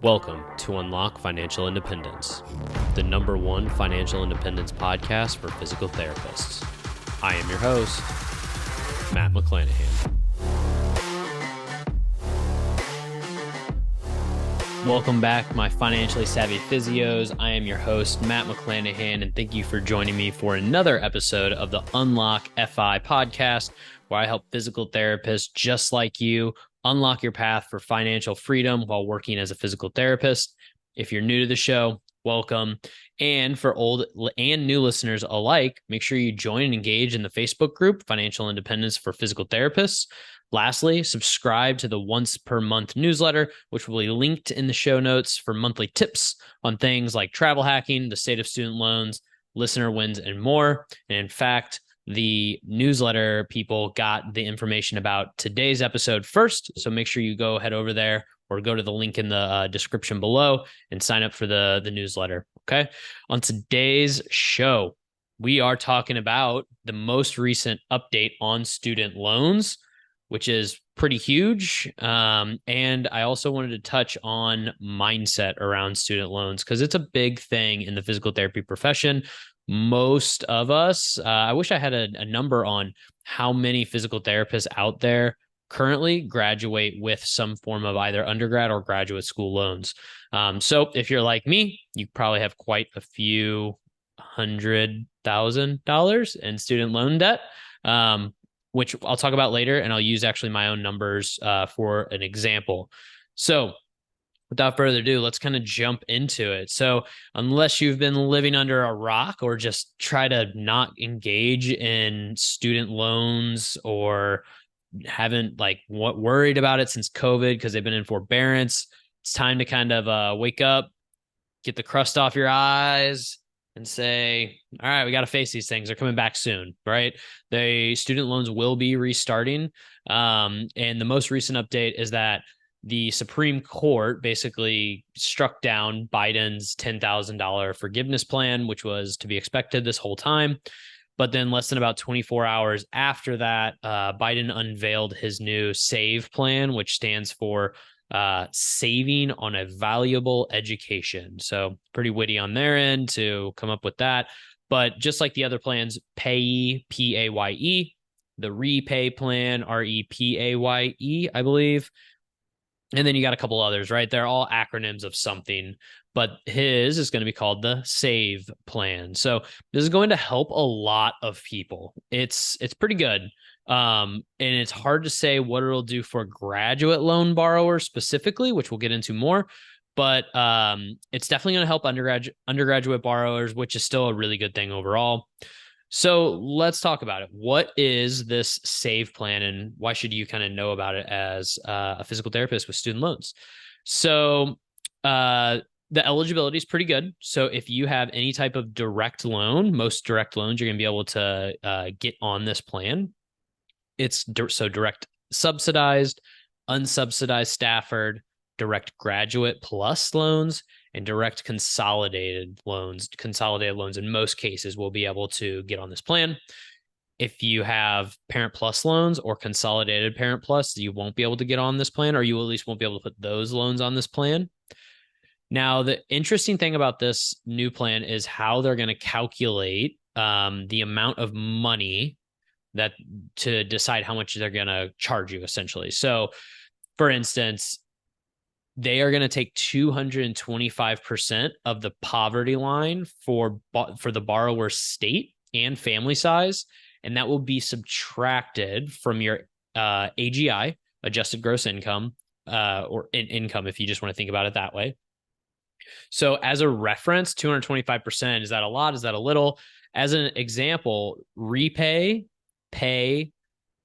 Welcome to Unlock Financial Independence, the #1 financial independence podcast for physical therapists. I am your host, Matt McClanahan. Welcome back, my financially savvy physios. I am your host, Matt McClanahan, and thank you for joining me for another episode of the Unlock FI podcast, where I help physical therapists just like you unlock your path for financial freedom while working as a physical therapist. If you're new to the show, welcome. And for old and new listeners alike, make sure you join and engage in the Facebook group, Financial Independence for Physical Therapists. Lastly, subscribe to the once per month newsletter, which will be linked in the show notes for monthly tips on things like travel hacking, the state of student loans, listener wins, and more. And in fact, the newsletter people got the information about today's episode first. So make sure you head over there or go to the link in the description below and sign up for the newsletter. Okay. On today's show, we are talking about the most recent update on student loans, which is pretty huge. And I also wanted to touch on mindset around student loans because it's a big thing in the physical therapy profession. Most of us, I wish I had a number on how many physical therapists out there currently graduate with some form of either undergrad or graduate school loans. So if you're like me, you probably have quite a few $100,000 in student loan debt, which I'll talk about later. And I'll use actually my own numbers for an example. So without further ado, let's kind of jump into it. So unless you've been living under a rock or just try to not engage in student loans or haven't worried about it since COVID because they've been in forbearance, it's time to kind of wake up, get the crust off your eyes and say, all right, we got to face these things. They're coming back soon, right? The student loans will be restarting. And the most recent update is that the Supreme Court basically struck down Biden's $10,000 forgiveness plan, which was to be expected this whole time. But then less than about 24 hours after that, Biden unveiled his new SAVE plan, which stands for saving on a valuable education. So pretty witty on their end to come up with that. But just like the other plans, PAYE, P-A-Y-E, the REPAY plan, R-E-P-A-Y-E, I believe. And then you got a couple others, right? They're all acronyms of something, but his is going to be called the SAVE plan. So this is going to help a lot of people. It's pretty good. And it's hard to say what it'll do for graduate loan borrowers specifically, which we'll get into more. But it's definitely going to help undergraduate borrowers, which is still a really good thing overall. So let's talk about it. What is this SAVE plan and why should you kind of know about it as a physical therapist with student loans? So the eligibility is pretty good. So if you have any type of direct loan, most direct loans, you're going to be able to get on this plan. It's direct subsidized, unsubsidized Stafford, direct graduate plus loans, and direct consolidated loans. Consolidated loans in most cases will be able to get on this plan. If you have Parent Plus loans or consolidated Parent Plus, you won't be able to get on this plan, or you at least won't be able to put those loans on this plan. Now, the interesting thing about this new plan is how they're going to calculate the amount of money that to decide how much they're going to charge you, essentially. So, for instance, they are going to take 225% of the poverty line for the borrower's state and family size, and that will be subtracted from your AGI, adjusted gross income, or income, if you just want to think about it that way. So as a reference, 225%, is that a lot? Is that a little? As an example, REPAY, PAY,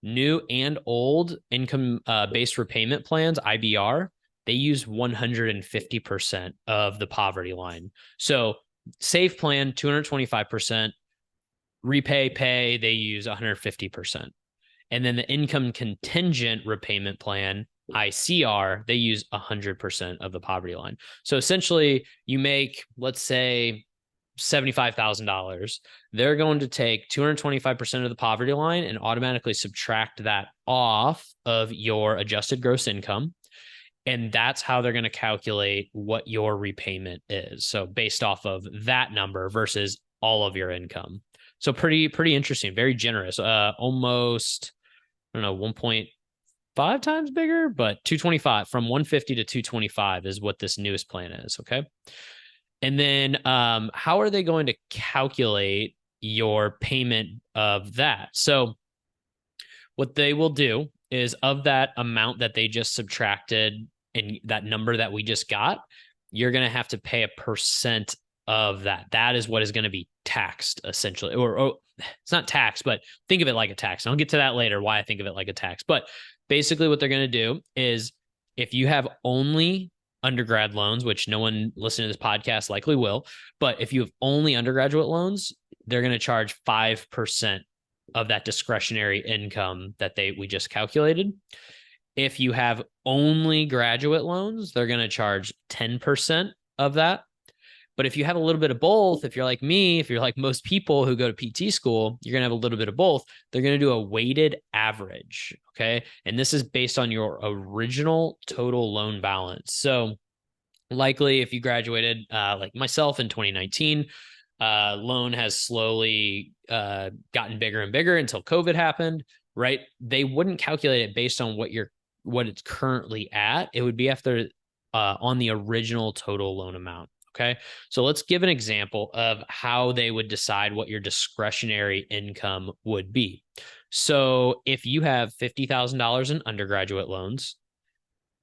new and old income-based repayment plans, IBR, they use 150% of the poverty line. So SAVE plan, 225%, REPAY, PAY, they use 150%. And then the income contingent repayment plan, ICR, they use 100% of the poverty line. So essentially you make, let's say, $75,000. They're going to take 225% of the poverty line and automatically subtract that off of your adjusted gross income. And that's how they're going to calculate what your repayment is. So based off of that number versus all of your income. So pretty interesting, very generous. Almost, I don't know, 1.5 times bigger, but 225, from 150 to 225 is what this newest plan is. Okay. And then how are they going to calculate your payment of that? So what they will do is, of that amount that they just subtracted and that number that we just got, you're going to have to pay a percent of that. That is what is going to be taxed, essentially. Or it's not taxed, but think of it like a tax. And I'll get to that later, why I think of it like a tax. But basically what they're going to do is, if you have only undergrad loans, which no one listening to this podcast likely will, but if you have only undergraduate loans, they're going to charge 5% of that discretionary income that we just calculated. If you have only graduate loans, they're going to charge 10% of that. But if you have a little bit of both, if you're like me, if you're like most people who go to PT school, you're going to have a little bit of both. They're going to do a weighted average. Okay. And this is based on your original total loan balance. So likely if you graduated like myself in 2019, loan has slowly gotten bigger and bigger until COVID happened, right? They wouldn't calculate it based on what it's currently at. It would be after on the original total loan amount. Okay. So let's give an example of how they would decide what your discretionary income would be. So if you have $50,000 in undergraduate loans,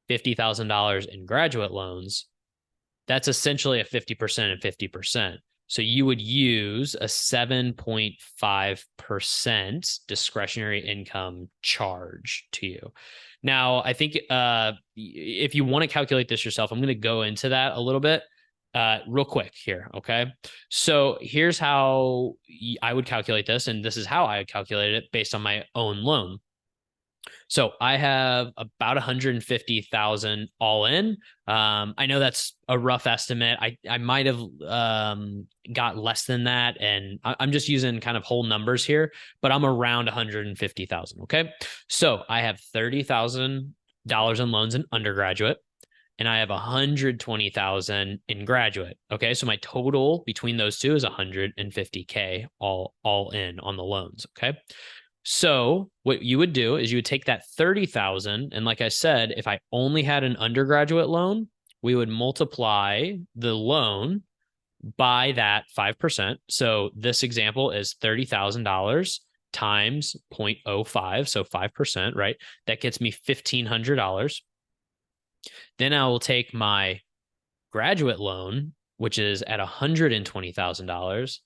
$50,000 in graduate loans, that's essentially a 50% and 50%. So you would use a 7.5% discretionary income charge to you. Now, I think if you want to calculate this yourself, I'm going to go into that a little bit real quick here. Okay. So here's how I would calculate this. And this is how I calculate it based on my own loan. So I have about 150,000 all in. I know that's a rough estimate. I might have got less than that, and I'm just using kind of whole numbers here, but I'm around 150,000. Okay, so I have $30,000 in loans in undergraduate, and I have 120,000 in graduate. Okay, so my total between those two is 150K all in on the loans. Okay. So what you would do is you would take that 30,000, and like I said, if I only had an undergraduate loan, we would multiply the loan by that 5%. So this example is $30,000 times 0.05, so 5%, right? That gets me $1,500. Then I will take my graduate loan, which is at $120,000,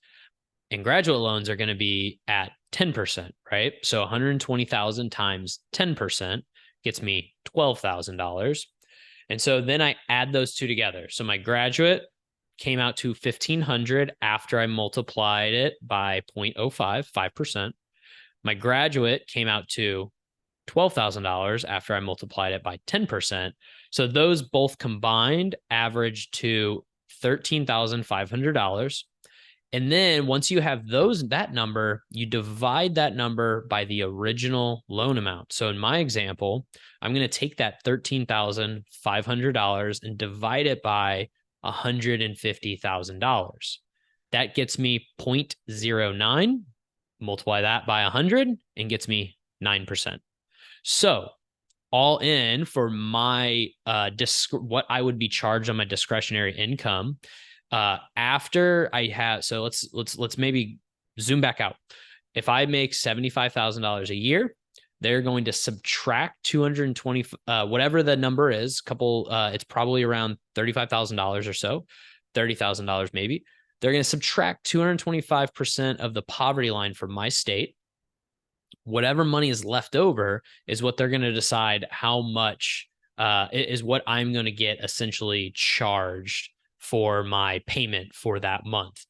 and graduate loans are going to be at 10%, right? So 120,000 times 10% gets me $12,000. And so then I add those two together. So my graduate came out to 1,500 after I multiplied it by 0.05, 5%. My graduate came out to $12,000 after I multiplied it by 10%. So those both combined averaged to $13,500. And then once you have that number, you divide that number by the original loan amount. So in my example, I'm going to take that $13,500 and divide it by $150,000. That gets me 0.09, multiply that by 100 and gets me 9%. So all in for my what I would be charged on my discretionary income after I have, so let's maybe zoom back out. If I make $75,000 a year, they're going to subtract 220, whatever the number is, it's probably around $35,000 or so, $30,000 maybe. They're going to subtract 225% of the poverty line from my state. Whatever money is left over is what they're going to decide how much is what I'm going to get essentially charged for my payment for that month.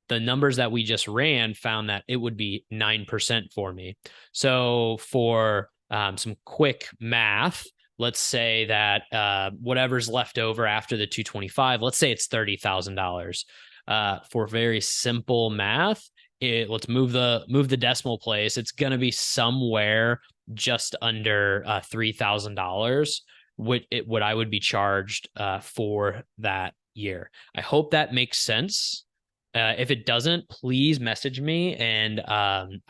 The numbers that we just ran found that it would be 9% for me. So for some quick math, let's say that whatever's left over after the 225, let's say it's $30,000. For very simple math, let's move the decimal place. It's going to be somewhere just under $3,000 what I would be charged for that year. I hope that makes sense. If it doesn't, please message me, and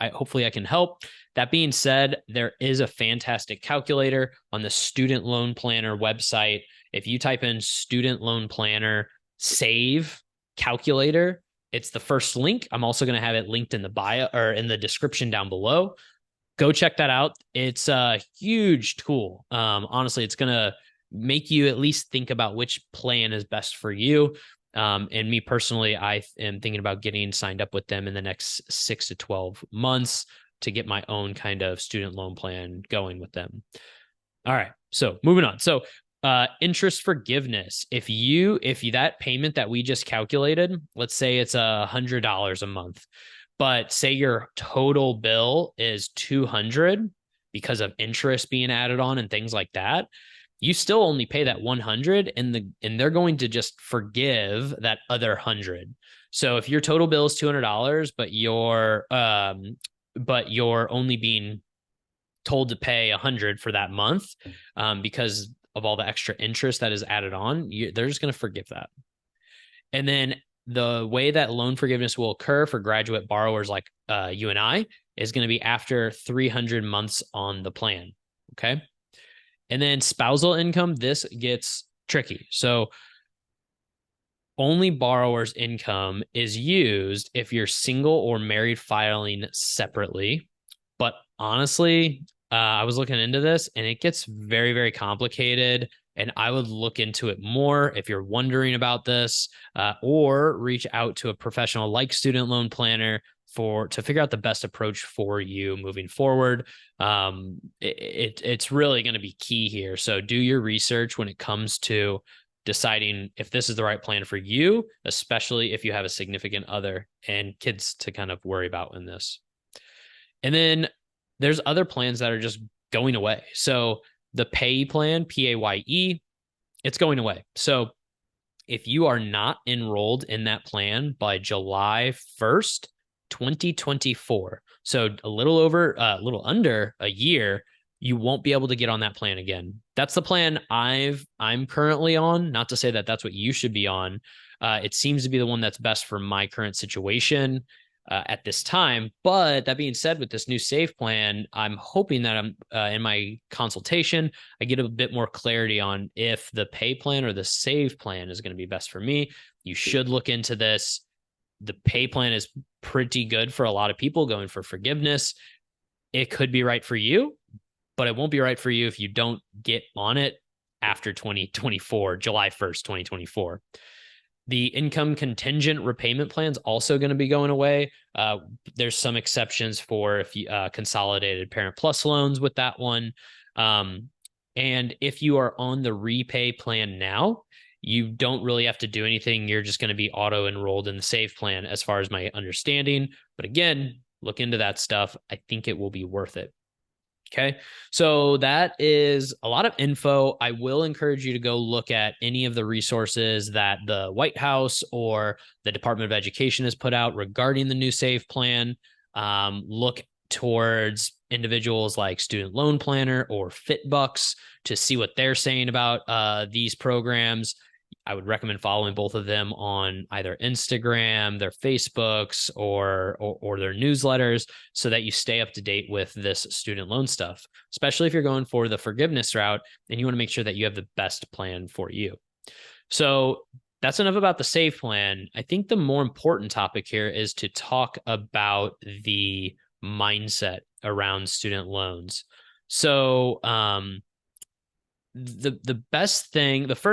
hopefully I can help. That being said, there is a fantastic calculator on the Student Loan Planner website. If you type in Student Loan Planner Save Calculator, it's the first link. I'm also going to have it linked in the bio or in the description down below. Go check that out. It's a huge tool. Honestly, it's going to make you at least think about which plan is best for you. And me personally, I am thinking about getting signed up with them in the next 6 to 12 months to get my own kind of student loan plan going with them. All right. So moving on. So interest forgiveness. If that payment that we just calculated, let's say it's $100 a month, but say your total bill is 200 because of interest being added on and things like that, you still only pay that 100 and they're going to just forgive that other 100. So if your total bill is $200, but you're only being told to pay 100 for that month, because of all the extra interest that is added on, they're just going to forgive that. And then the way that loan forgiveness will occur for graduate borrowers like you and I is going to be after 300 months on the plan. Okay. And then spousal income, this gets tricky. So only borrower's income is used if you're single or married filing separately. But honestly, I was looking into this and it gets very, very complicated. And I would look into it more if you're wondering about this, or reach out to a professional like Student Loan Planner to figure out the best approach for you moving forward. It's really going to be key here. So do your research when it comes to deciding if this is the right plan for you, especially if you have a significant other and kids to kind of worry about in this. And then there's other plans that are just going away. So the pay plan, PAYE, it's going away. So if you are not enrolled in that plan by July 1st, 2024, so a little under a year, you won't be able to get on that plan again. That's the plan I'm currently on. Not to say that that's what you should be on. It seems to be the one that's best for my current situation at this time. But that being said, with this new SAVE plan, I'm hoping that I'm in my consultation, I get a bit more clarity on if the pay plan or the SAVE plan is going to be best for me. You should look into this. The pay plan is pretty good for a lot of people going for forgiveness. It could be right for you, but it won't be right for you if you don't get on it after 2024, July 1st, 2024. The income contingent repayment plan is also going to be going away. There's some exceptions for if you consolidated Parent Plus loans with that one. And if you are on the repay plan now, you don't really have to do anything. You're just going to be auto enrolled in the SAVE plan, as far as my understanding. But again, look into that stuff. I think it will be worth it. Okay. So that is a lot of info. I will encourage you to go look at any of the resources that the White House or the Department of Education has put out regarding the new SAVE plan. Look towards individuals like Student Loan Planner or FitBucks to see what they're saying about these programs. I would recommend following both of them on either Instagram, their Facebooks, or their newsletters, so that you stay up to date with this student loan stuff, especially if you're going for the forgiveness route and you want to make sure that you have the best plan for you. So that's enough about the SAVE plan. I think the more important topic here is to talk about the mindset around student loans. So, the best thing, it's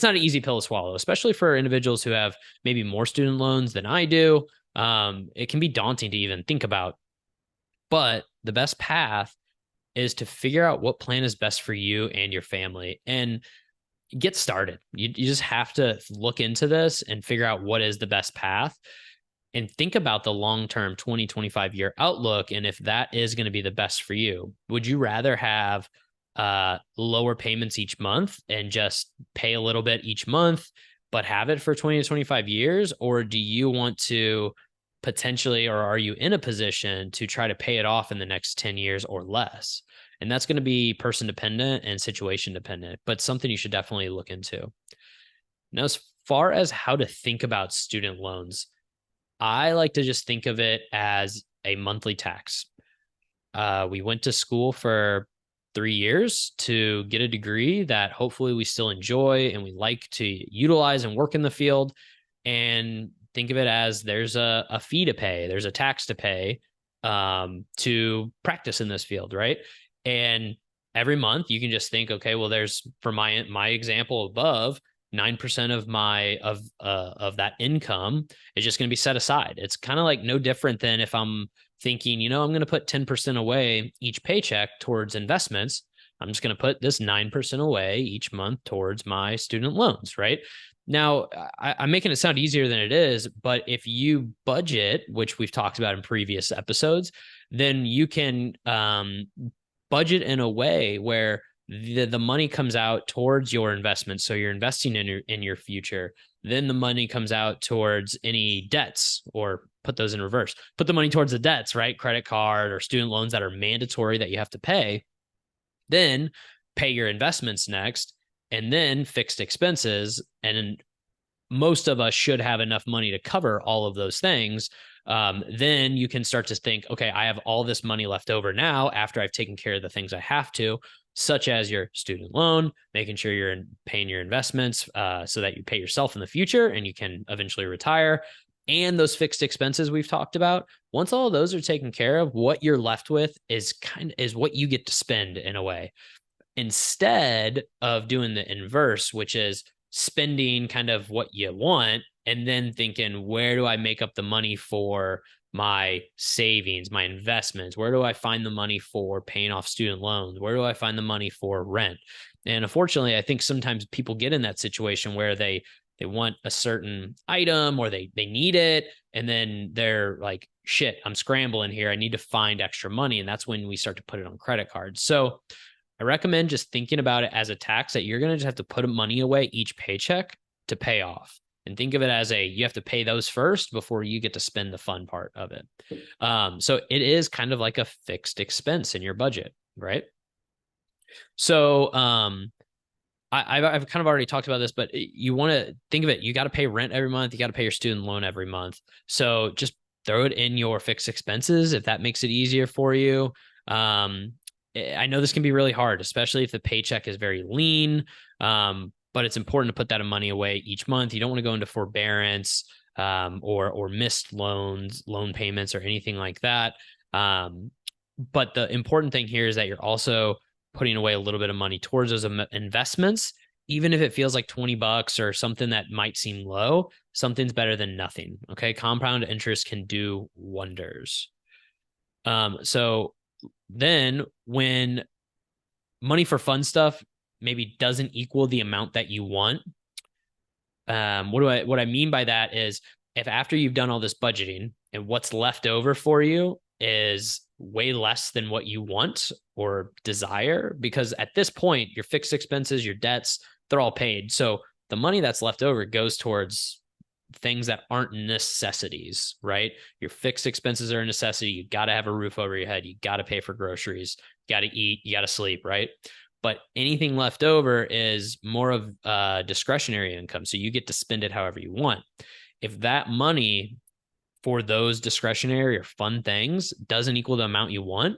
not an easy pill to swallow, especially for individuals who have maybe more student loans than I do. It can be daunting to even think about, but the best path is to figure out what plan is best for you and your family and get started. You just have to look into this and figure out what is the best path and think about the long-term 20-25 year outlook. And if that is going to be the best for you, would you rather have lower payments each month and just pay a little bit each month, but have it for 20 to 25 years? Or do you want to potentially, or are you in a position to try to pay it off in the next 10 years or less? And that's going to be person dependent and situation dependent, but something you should definitely look into. Now, as far as how to think about student loans, I like to just think of it as a monthly tax. We went to school for 3 years to get a degree that hopefully we still enjoy and we like to utilize and work in the field. And think of it as there's a fee to pay, there's a tax to pay to practice in this field, right? And every month you can just think, okay, well, there's for my example above, 9% of my of that income is just going to be set aside. It's kind of like no different than if I'm thinking, I'm going to put 10% away each paycheck towards investments. I'm just going to put this 9% away each month towards my student loans, right? Now, I'm making it sound easier than it is, but if you budget, which we've talked about in previous episodes, then you can budget in a way where the money comes out towards your investment. So you're investing in your future. Then the money comes out towards any debts, or put those in reverse. Put the money towards the debts, right? Credit card or student loans that are mandatory that you have to pay. Then pay your investments next, and then fixed expenses. And most of us should have enough money to cover all of those things. Then you can start to think, okay, I have all this money left over now after I've taken care of the things I have to, such as your student loan, making sure you're paying your investments so that you pay yourself in the future and you can eventually retire. And those fixed expenses we've talked about. Once all of those are taken care of, what you're left with is what you get to spend in a way, instead of doing the inverse, which is spending kind of what you want and then thinking, where do I make up the money for my savings, my investments? Where do I find the money for paying off student loans? Where do I find the money for rent? And unfortunately, I think sometimes people get in that situation where they want a certain item or they need it, and then they're like, shit, I'm scrambling here, I need to find extra money. And that's when we start to put it on credit cards. So I recommend just thinking about it as a tax that you're going to just have to put money away each paycheck to pay off. And think of it as you have to pay those first before you get to spend the fun part of it. So it is kind of like a fixed expense in your budget, right? So I've kind of already talked about this, but you want to think of it. You got to pay rent every month. You got to pay your student loan every month. So just throw it in your fixed expenses if that makes it easier for you. I know this can be really hard, especially if the paycheck is very lean. But it's important to put that money away each month. You don't want to go into forbearance or missed loan payments, or anything like that. But the important thing here is that you're also putting away a little bit of money towards those investments, even if it feels like $20 or something that might seem low. Something's better than nothing. Okay, compound interest can do wonders. So then when money for fun stuff maybe doesn't equal the amount that you want, what I mean by that is, if after you've done all this budgeting and what's left over for you is way less than what you want or desire, because at this point your fixed expenses, your debts, they're all paid. So the money that's left over goes towards things that aren't necessities, right? Your fixed expenses are a necessity. You got to have a roof over your head. You got to pay for groceries. You got to eat. You got to sleep, right? But anything left over is more of discretionary income. So you get to spend it however you want. If that money for those discretionary or fun things doesn't equal the amount you want,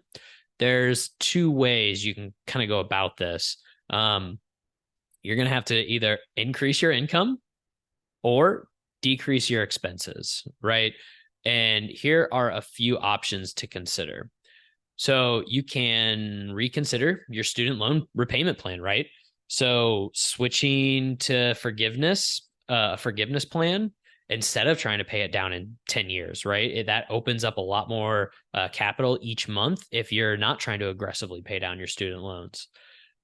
there's two ways you can kind of go about this. You're going to have to either increase your income or decrease your expenses, right? And here are a few options to consider. So you can reconsider your student loan repayment plan, right? So switching to a forgiveness plan instead of trying to pay it down in 10 years, right? That opens up a lot more capital each month if you're not trying to aggressively pay down your student loans.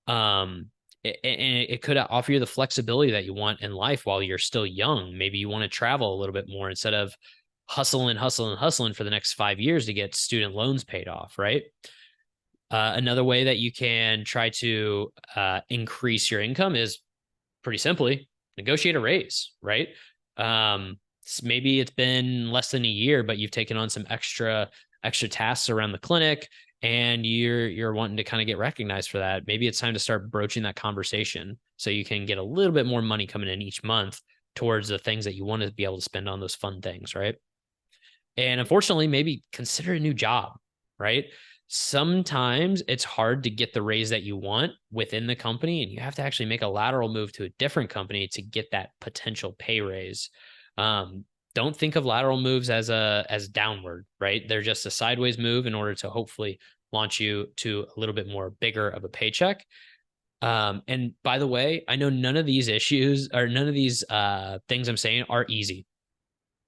And it could offer you the flexibility that you want in life while you're still young. Maybe you want to travel a little bit more instead of hustling for the next 5 years to get student loans paid off, right? Another way that you can try to increase your income is pretty simply negotiate a raise, right? Maybe it's been less than a year, but you've taken on some extra tasks around the clinic, and you're wanting to kind of get recognized for that. Maybe it's time to start broaching that conversation so you can get a little bit more money coming in each month towards the things that you want to be able to spend on those fun things, right? And unfortunately, maybe consider a new job, right? Sometimes it's hard to get the raise that you want within the company, and you have to actually make a lateral move to a different company to get that potential pay raise. Um, don't think of lateral moves as downward, right? They're just a sideways move in order to hopefully launch you to a little bit more bigger of a paycheck. And by the way, I know none of these issues or none of these things I'm saying are easy.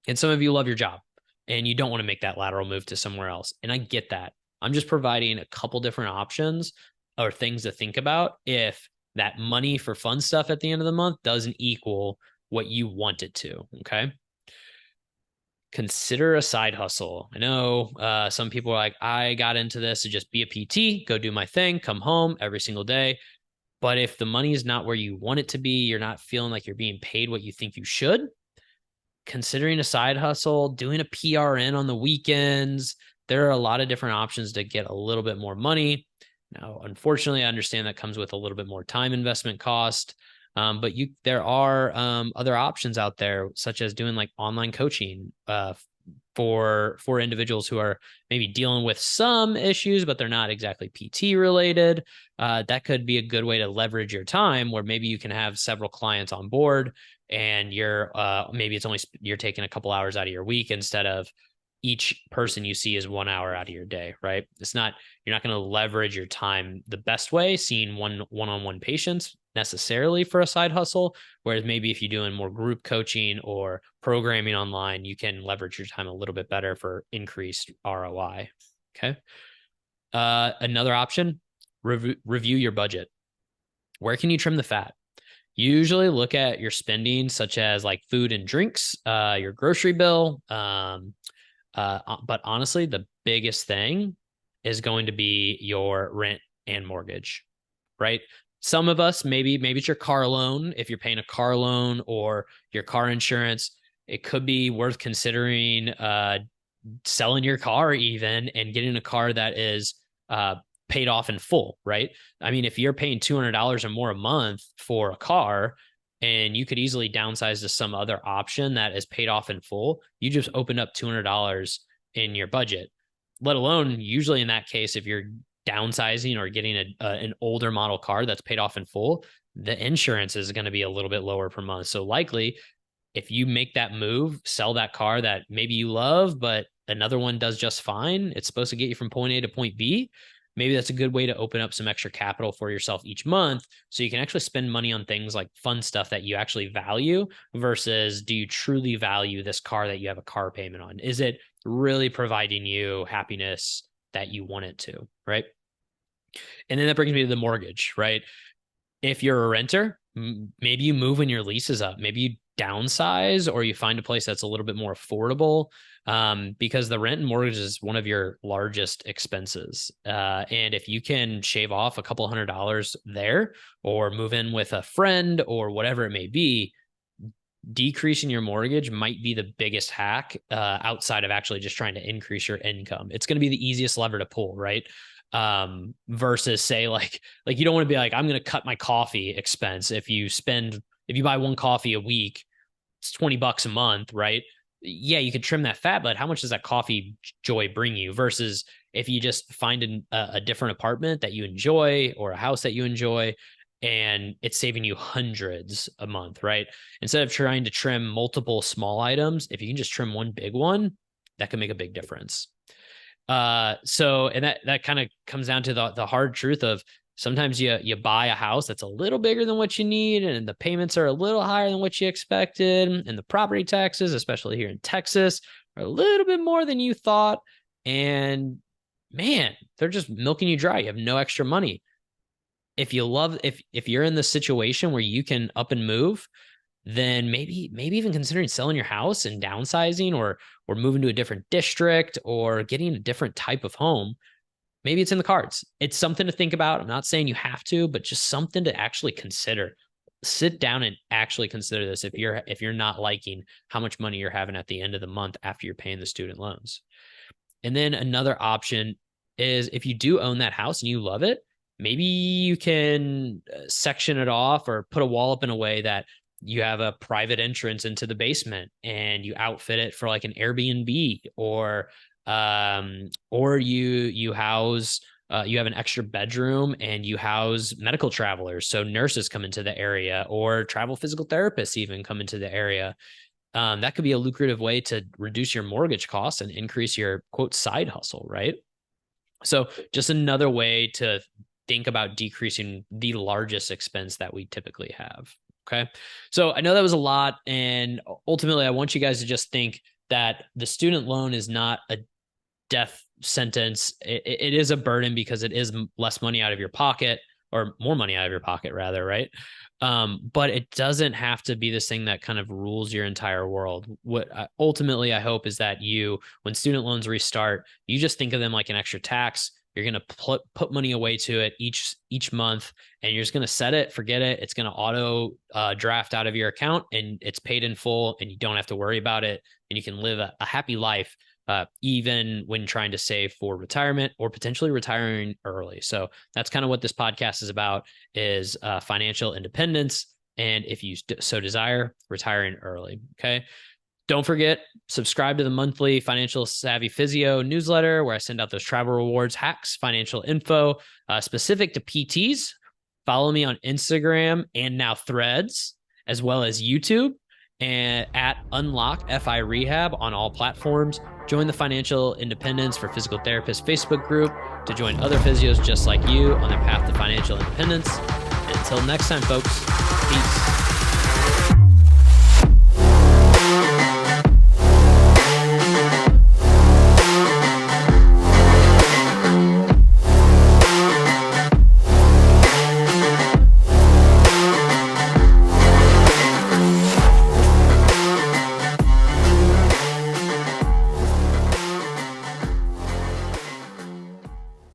And some of you love your job and you don't want to make that lateral move to somewhere else. And I get that. I'm just providing a couple different options or things to think about if that money for fun stuff at the end of the month doesn't equal what you want it to. Okay. Consider a side hustle. I know some people are like, I got into this to just be a PT, go do my thing, come home every single day. But if the money is not where you want it to be, you're not feeling like you're being paid what you think you should, considering a side hustle, doing a PRN on the weekends. There are a lot of different options to get a little bit more money. Now, unfortunately, I understand that comes with a little bit more time investment cost. But there are other options out there, such as doing like online coaching for individuals who are maybe dealing with some issues, but they're not exactly PT related. That could be a good way to leverage your time, where maybe you can have several clients on board, and maybe it's only you're taking a couple hours out of your week instead of each person you see is 1 hour out of your day, right? You're not going to leverage your time the best way, seeing one-on-one patients necessarily for a side hustle. Whereas maybe if you're doing more group coaching or programming online, you can leverage your time a little bit better for increased ROI. Okay. Another option, review your budget. Where can you trim the fat? Usually look at your spending, such as like food and drinks, your grocery bill. But honestly, the biggest thing is going to be your rent and mortgage, right? Some of us, maybe it's your car loan. If you're paying a car loan or your car insurance, it could be worth considering selling your car even and getting a car that is paid off in full, right? I mean, if you're paying $200 or more a month for a car and you could easily downsize to some other option that is paid off in full, you just opened up $200 in your budget. Let alone, usually in that case, if you're downsizing or getting an older model car that's paid off in full, the insurance is going to be a little bit lower per month. So likely, if you make that move, sell that car that maybe you love, but another one does just fine, it's supposed to get you from point A to point B. Maybe that's a good way to open up some extra capital for yourself each month so you can actually spend money on things like fun stuff that you actually value versus do you truly value this car that you have a car payment on? Is it really providing you happiness that you want it to, right? And then that brings me to the mortgage, right? If you're a renter, maybe you move when your lease is up. Maybe you downsize or you find a place that's a little bit more affordable, because the rent and mortgage is one of your largest expenses. And if you can shave off a couple $100 there or move in with a friend or whatever it may be, decreasing your mortgage might be the biggest hack outside of actually just trying to increase your income. It's going to be the easiest lever to pull, right? Versus say like you don't want to be like, I'm going to cut my coffee expense. If you buy one coffee a week, it's $20 a month, right? Yeah, you could trim that fat, but how much does that coffee joy bring you versus if you just find a different apartment that you enjoy or a house that you enjoy and it's saving you hundreds a month, right? Instead of trying to trim multiple small items, if you can just trim one big one, that can make a big difference. And that kind of comes down to the hard truth of sometimes you buy a house that's a little bigger than what you need and the payments are a little higher than what you expected and the property taxes, especially here in Texas, are a little bit more than you thought. And man, they're just milking you dry. You have no extra money. If you're in the situation where you can up and move, then maybe even considering selling your house and downsizing or moving to a different district or getting a different type of home. Maybe it's in the cards. It's something to think about. I'm not saying you have to, but just something to actually consider. Sit down and actually consider this if you're not liking how much money you're having at the end of the month after you're paying the student loans. And then another option is if you do own that house and you love it, maybe you can section it off or put a wall up in a way that you have a private entrance into the basement and you outfit it for like an Airbnb, or you house you have an extra bedroom and you house medical travelers. So nurses come into the area or travel physical therapists even come into the area. That could be a lucrative way to reduce your mortgage costs and increase your quote side hustle, right? So just another way to think about decreasing the largest expense that we typically have. Okay. So I know that was a lot. And ultimately, I want you guys to just think that the student loan is not a death sentence. It is a burden because it is less money out of your pocket, or more money out of your pocket, rather, right? But it doesn't have to be this thing that kind of rules your entire world. What ultimately I hope is that when student loans restart, you just think of them like an extra tax. You're going to put money away to it each month, and you're just going to set it, forget it. It's going to auto draft out of your account, and it's paid in full, and you don't have to worry about it, and you can live a happy life, even when trying to save for retirement or potentially retiring early. So that's kind of what this podcast is about, is financial independence. And if you so desire, retiring early. Okay. Don't forget, subscribe to the monthly Financial Savvy Physio newsletter where I send out those travel rewards, hacks, financial info specific to PTs. Follow me on Instagram and now Threads, as well as YouTube, and at Unlock FI Rehab on all platforms. Join the Financial Independence for Physical Therapists Facebook group to join other physios just like you on their path to financial independence. And until next time, folks, peace.